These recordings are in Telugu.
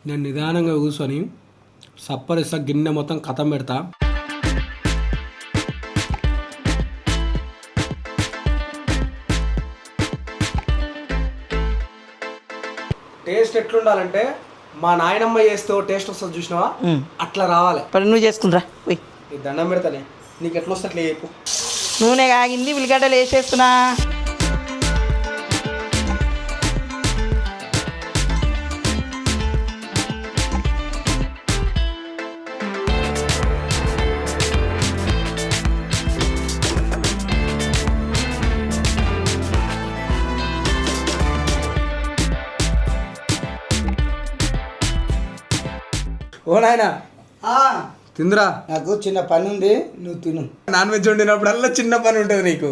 నేను నిదానంగా కూర్చొని సప్పరిస్తా గిన్నె మొత్తం కథం పెడతా. టేస్ట్ ఎట్లుండాలంటే మా నాయనమ్మ చేస్తే టేస్ట్ వస్తుంది చూసినావా, అట్లా రావాలి. మరి నువ్వు చేసుకుంటరా పోయి. నీ దండం పెడతానే, నీకు ఎట్లా వస్తే అట్లా చెప్పు. నూనె కాగింది, ఉల్లిగడ్డలు వేసేస్తున్నా. ఓ నాయనా తిందురా, నాకు చిన్న పని ఉంది, నువ్వు తిను. నాన్ వెజ్ వండినప్పుడల్లా చిన్న పని ఉంటుంది నీకు.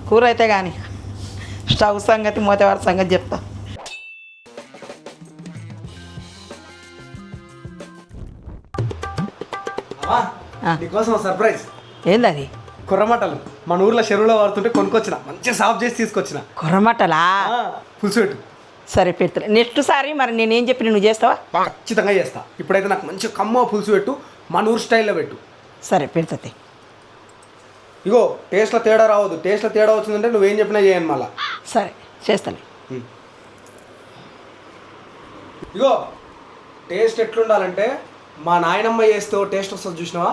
కూర అయితే కానీ స్టవ్ సంగతి మూతవారి సంగతి చెప్తా. నీకోసం సర్ప్రైజ్. ఏందది? కొర్రమటలు మన ఊర్లో చెరువులో వాడుతుంటే కొనుక్కొచ్చిన, మంచిగా సాఫ్ చేసి తీసుకొచ్చిన. కొర్రమటలా? పులుసు పెట్టు. సరే పెడతా. నెక్స్ట్ సారి మరి నేనేం చెప్పిన నువ్వు చేస్తావా? ఖచ్చితంగా చేస్తా. ఇప్పుడైతే నాకు మంచి కమ్మ పులుసు పెట్టు, మన ఊరు స్టైల్లో పెట్టు. సరే పెడతా. ఇగో టేస్ట్లో తేడా రావద్దు. టేస్ట్లో తేడా వచ్చిందంటే నువ్వేం చెప్పినా చేయను మళ్ళా. సరే చేస్తాను. ఇగో టేస్ట్ ఎట్లుండాలంటే మా నాయనమ్మ చేస్తే టేస్ట్ వస్తుంది చూసినావా,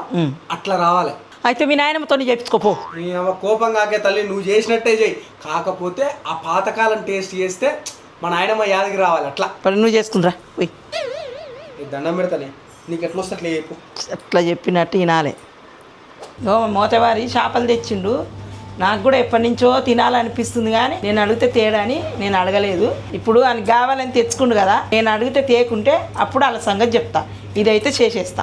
అట్లా రావాలి. అయితే మీ నాయనమ్మతో చెప్పించుకోపో. నీ అమ్మ కోపం కాకే తల్లి, నువ్వు చేసినట్టే చేయి. కాకపోతే ఆ పాతకాలం టేస్ట్ చేస్తే మా నాయనమ్మ యాదకి రావాలి. అట్లా మరి నువ్వు చేసుకుంటరా పోయి. నీ దండం పెడతానే, నీకు ఎట్లా వస్తే అట్లా చెప్పు. అట్లా చెప్పినట్టు వినాలే. మోతవారి చేపలు తెచ్చిండు, నాకు కూడా ఎప్పటి నుంచో తినాలనిపిస్తుంది, కానీ నేను అడిగితే తేడాని నేను అడగలేదు. ఇప్పుడు అని కావాలని తెచ్చుకుండు కదా, నేను అడిగితే తేకుంటే అప్పుడు వాళ్ళ సంగతి చెప్తా. ఇదైతే చేసేస్తా.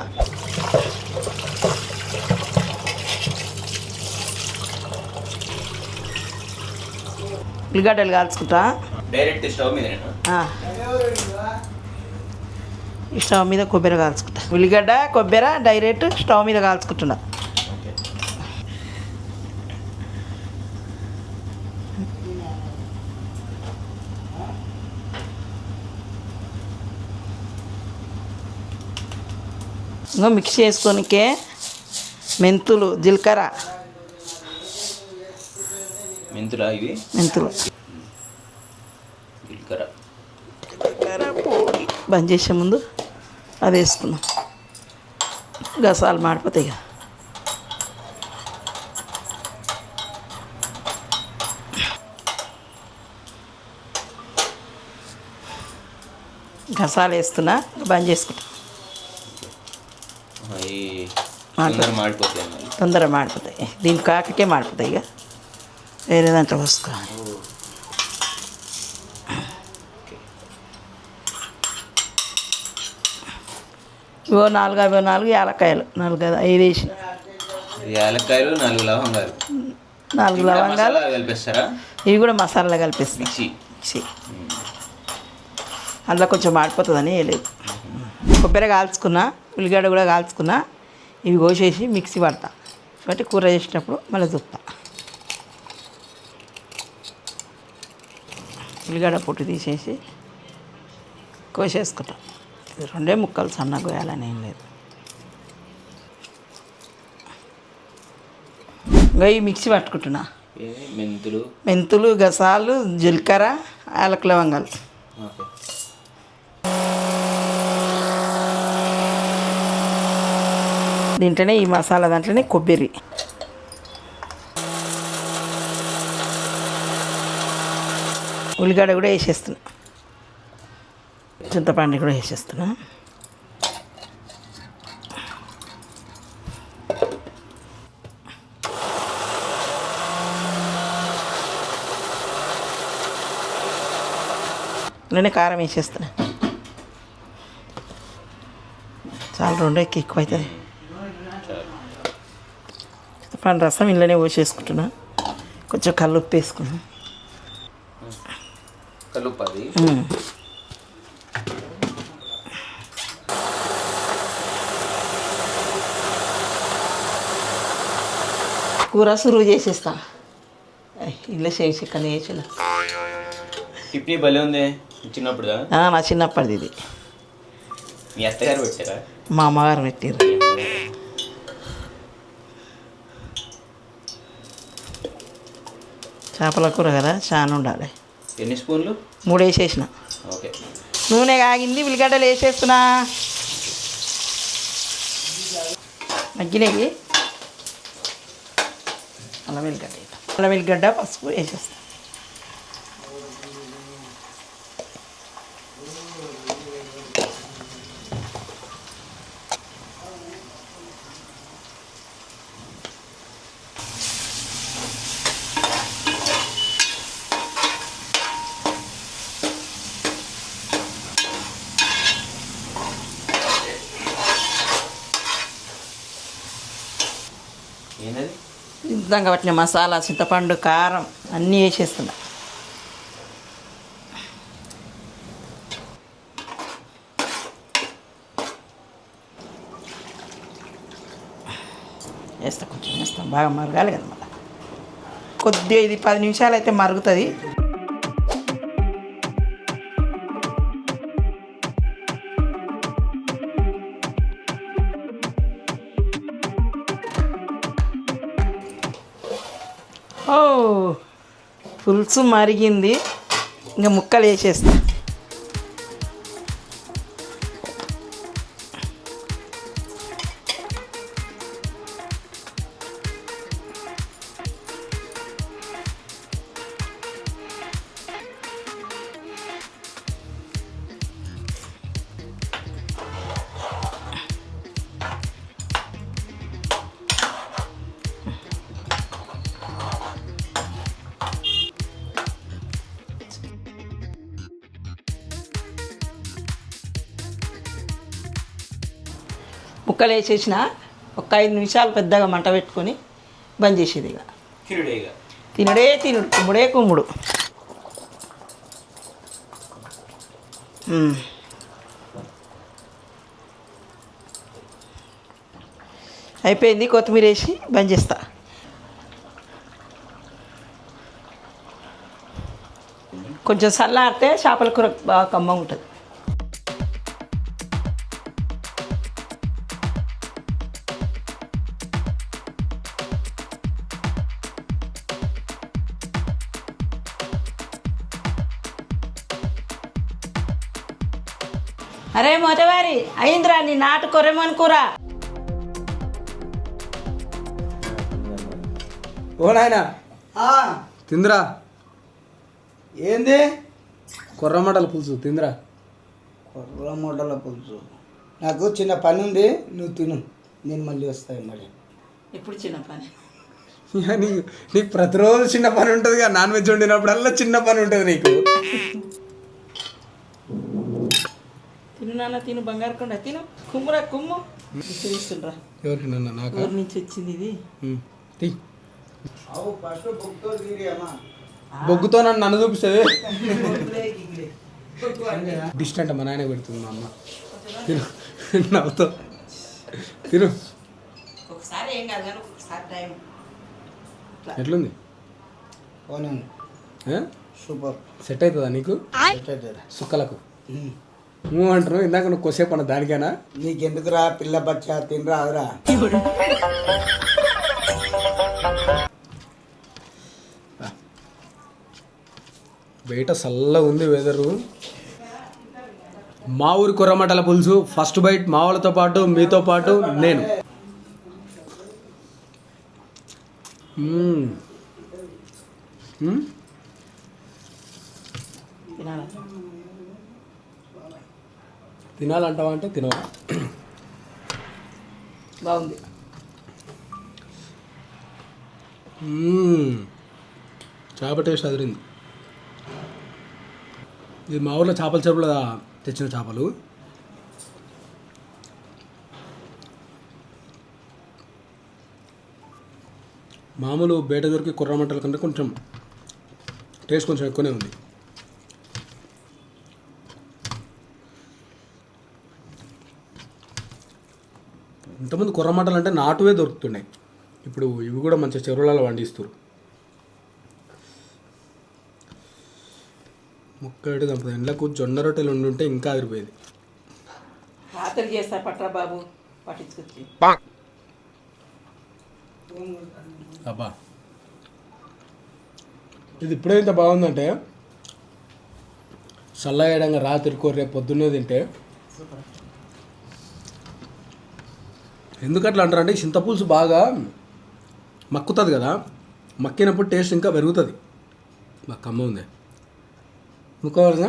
ఉల్లిగడ్డలు కాల్చుకుంటా డైరెక్ట్ స్టవ్ మీద. ఈ స్టవ్ మీద కొబ్బరి కాల్చుకుంటా. ఉల్లిగడ్డ కొబ్బరి డైరెక్ట్ స్టవ్ మీద కాల్చుకుంటున్నా. ఇంకా మిక్స్ చేసుకోనికే మెంతులు, జీలకర్ర. మెంతులా ఇవి? మెంతులు, జీలకర్ర పొడి. బంద్ చేసే ముందు అది వేసుకున్నాం, గసాలు మాడిపోతాయి ఇక. గసాలు వేస్తున్నా, బంద్ చేసుకుంటా. తొందరగా మాడిపోతాయి. దీని కాకకే మాడిపోతాయి. ఇక వేరే దాంట్లో పోసుకోవాలి. ఇవో 4 యాలక్కాయలు, 5 వేసిన. యాలక్కాయలు, 4 లవంగాలు. 4 లవంగాలు కలిపిస్తారా? ఇవి కూడా మసాలా కలిపిస్తాయి. మిక్సీ అందులో కొంచెం మాడిపోతుందని వేయలేదు. కొబ్బరి కాల్చుకున్నా, ఉల్లిగడ్డ కూడా కాల్చుకున్నా. ఇవి కోసేసి మిక్సీ పడతా. బట్టి కూర చేసేటప్పుడు మళ్ళీ చూస్తా. ఉల్లిగడ్డ పొట్టు తీసేసి కోసేసుకుంటాం. ఇది 2 ముక్కలు సన్నగా కోయాలని ఏం లేదు. ఇంకా ఈ మిక్సీ పట్టుకుంటున్నా. మెంతులు, గసాలు, జీలకర్ర, యాలకుల లవంగాలు. దీంట్లోనే ఈ మసాలా దాంట్లోనే కొబ్బరి, ఉల్లిగడ్డ కూడా వేసేస్తున్నా. చింతపండు కూడా వేసేస్తున్నా. నేను కారం వేసేస్తున్నా. చాలా 2 ఎక్కువ అవుతుంది. చింతపండు రసం ఇంట్లోనే పోసేసుకుంటున్నా. కొంచెం కల్లుప్పు వేసుకున్నాను. కలుపది కూర సురువు చేసేస్తా. ఇలా చేసి కానీ చేసిన టిఫిన్ భలే ఉంది చిన్నప్పుడు నా చిన్నప్పటిది ఇది. మీ అత్తగారు పెట్టారా? మా అమ్మగారు పెట్టారు. చేపల కూర కదా చాలా ఉండాలి. ఎన్ని స్పూన్లు? 3 వేసేసిన. ఓకే. నూనె కాగింది, ఉల్లిగడ్డలు వేసేస్తున్నా. మగ్గినవి అల్లం వెల్లిగడ్డ పసుపు వేసేస్తా. ఏంటది? ఇంతంగా పట్టిన మసాలా, చింతపండు, కారం అన్నీ వేసేస్తున్నా. కొంచెం వేస్తాం, బాగా మరగాలి కదా. మళ్ళీ కొద్దిగా ఇది 10 నిమిషాలు అయితే మరుగుతుంది. ఓ పులుసు మరిగింది, ఇంకా ముక్కలు వేసేస్తాం. ముక్కలు వేసేసిన ఒక 5 నిమిషాలు పెద్దగా మంట పెట్టుకొని బంద్ చేసేది. ఇక తినుడే తినుడు, కుమ్ముడే కుమ్ముడు. అయిపోయింది. కొత్తిమీర వేసి బంద్ చేస్తా. కొంచెం చల్లారితే చేపల కూర బాగా కమ్మగా ఉంటుంది. అరే మొదవారి అయిందిరా నీ నాటు కొర్రెమని కూర. ఓ నాయనా తిందిరా. ఏంది? కొర్రమటల పులుసు తిందిరా. కొర్రమొడ్డల పులుసు. నాకు చిన్న పని ఉంది, నువ్వు తిను, నేను మళ్ళీ వస్తాను. మరి ఎప్పుడు చిన్న పని? నీకు ప్రతిరోజు చిన్న పని ఉంటుంది కదా. నాన్ వెజ్ వండినప్పుడల్లా చిన్న పని ఉంటుంది నీకు. తిను నాన్న, తిను బంగారు కొండ, తిను. కుమ్మురా కుమ్ము. తీసుకుండ్రా. ఎవరికి నాన్న? నాకు ఊరి నుంచి వచ్చింది ఇది. బొగ్గుతో నన్ను చూపిస్తుంది. డిస్ట్ అంటే మా నాయన పెడుతుంది మా అమ్మ. తిను నవ్వుతో తిను. ఒకసారి ఏం కాదు కానీ ఒకసారి టైం. ఎట్లుంది? సూపర్. సెట్ అవుతుందా నీకు? సుక్కలకు నువ్వు అంటున్నావు. ఇందాక నువ్వు కొసేపు అన్న దానికైనా. నీకెందుకురా పిల్ల బచ్చా, తినరా అదరా. బయట చల్లగా ఉంది వెదరు. మా ఊరి కొర్రమటల పులుసు ఫస్ట్ బైట్ మా వాళ్ళతో పాటు మీతో పాటు నేను. తినాలంటావా అంటే తినవా? బాగుంది. చేప టేస్ట్ అదిరింది. ఇది మా ఊర్లో చేపల చెరువులో తెచ్చిన చేపలు. మామూలు బయట దొరికి కొర్రమట్టల కంటే కొంచెం టేస్ట్ కొంచెం ఎక్కువనే ఉంది. ఇంతకుముందు కొర్రమట్టలు అంటే నాటువే దొరుకుతున్నాయి. ఇప్పుడు ఇవి కూడా మంచిగా చెరువులలో పండిస్తారు. ముక్కటి తప్పదు ఎండ్లకు జొన్న రొట్టెలు ఉండుంటే ఇంకా అదిరిపోయేది. రాత్రి చేస్తా పట్రా బాబు పట్టించుకొచ్చి. అబ్బా ఇది ఇప్పుడే ఇంత బాగుందంటే చల్లగా రాత్రి రేపు పొద్దున్నే తింటే ఎందుకు అట్లా అంటారంటే చింతపులుసు బాగా మక్కుతుంది కదా, మక్కినప్పుడు టేస్ట్ ఇంకా పెరుగుతుంది. బాగా కమ్మ ఉంది ముక్కవలసిన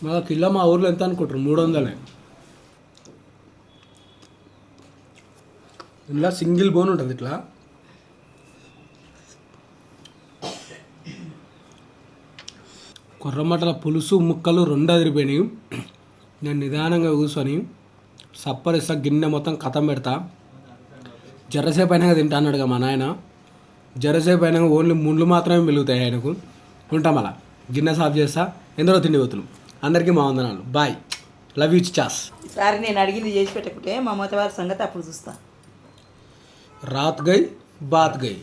మా కిలో మా ఊర్లో ఎంత అనుకుంటారు? 300. ఇలా సింగిల్ బోన్ ఉంటుంది ఇట్లా. కొర్రమటల పులుసు ముక్కలు 2 అదిరిపోయినాయి. నేను నిదానంగా కూర్చొని సప్పరిస్తా, గిన్నె మొత్తం కథం పెడతా. జరసేపు అయినాక తింటా అన్నాడుగా మా నాయన. జరసేపు అయినాక ఓన్లీ ముండ్లు మాత్రమే మిలుగుతాయి ఆయనకు. ఉంటాం అలా. గిన్నె సాఫ్ చేస్తా. ఎందరో తిండి పోతులు. అందరికీ మా వందనాలు. బాయ్. Love you chaas. ఈసారి నేను అడిగింది చేసి పెట్టకుంటే మా మూతవారి సంగతి అప్పుడు చూస్తా. రాత్ గై బాత్ గై.